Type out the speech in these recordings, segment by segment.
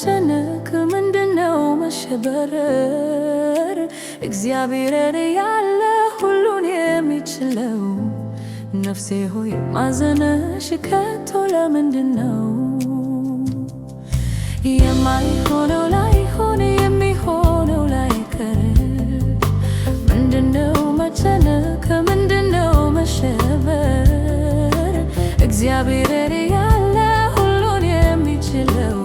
መጨነቅ? ምንድነው መሸበር? እግዚአብሔር ያለ ሁሉን የሚችለው ነፍሴ ሆይ ማዘንሽ ከቶ ለምንድነው? የማይሆነው ላይሆን የሚሆነው ላይቀር ምንድነው መጨነቅ? ምንድነው መሸበር? እግዚአብሔር ያለ ሁሉን የሚችለው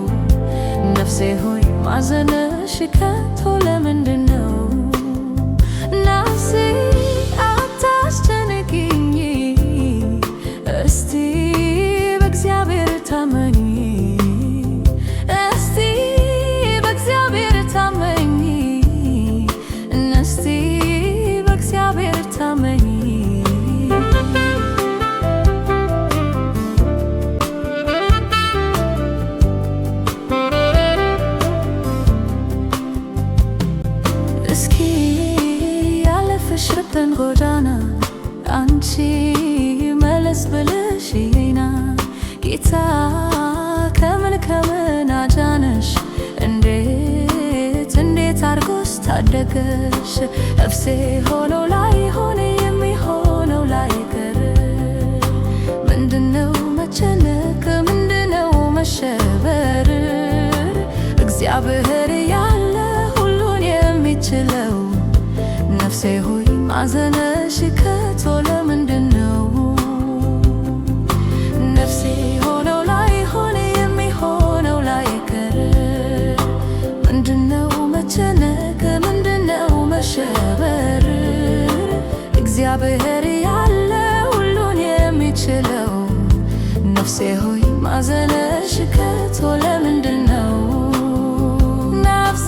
ነፍሴ ሆይ ማዘንሽ ከቶ ለምንድነው? ነፍሴ አታስጨንቂኝ፣ እስቲ በእግዚአብሔር ታመኚ፣ እስቲ በእግዚአብሔር ታመኚ፣ እስቲ በእግዚአብሔር ታመኚ። እስኪ ያለፍሽበትን ጎዳና አንቺ መለስ ብለሽና ጌታ ከምን ከምን አዳነሽ? እንዴት አርጎስ ታደገሽ? ነፍሴ ሆኖ ላይሆን የሚሆነው ላይቀር ምንድነው መጨነቅ? ምንድነው መሸበር? እግዚአብሔር ያለ ሁሉን የሚችለው ነፍሴ ሆይ ማዘንሽ ከቶ ለምንድነው? ነፍሴ ሆኖ ላይሆን የሚሆነው ላይቀር ምንድነው መጨነቅ? ምንድነው መሸበር? እግዚአብሔር ያለ ሁሉን የሚችለው ነፍሴ ሆይ ማዘንሽ ከቶ ለምንድነው? ነፍሴ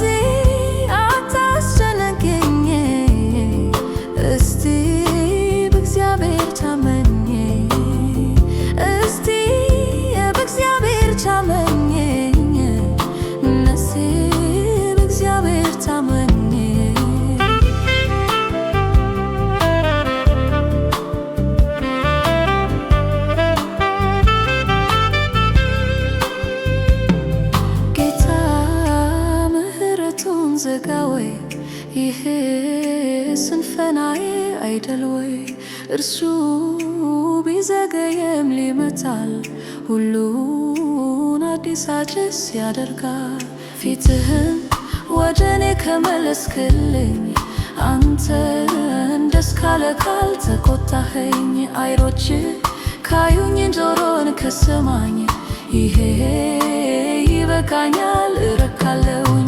አታስጨንቂኝ፣ እስቲ በእግዚአብሔር ታመኚ፣ እስቲ በእግዚአብሔር ታመኚ፣ ነፍሴ በእግዚአብሔር ታመኚ። ጌታ ምሕረቱን ዘጋ ወይ? ይሄ ስንፍናዬ አይደል ወይ? እርሱ ቢዘገየም ሊመታል፣ ሁሉን አዲስ ያደርጋል። ፊትህን ወደ እኔ ከመለስክልኝ፣ አንተን ደስ ካለ ካልተቆጣኸኝ፣ አይኖች ካዩኝ ጆሮን ከሰማኝ፣ ይሄ ይበቃኛል፣ እረካለሁኝ።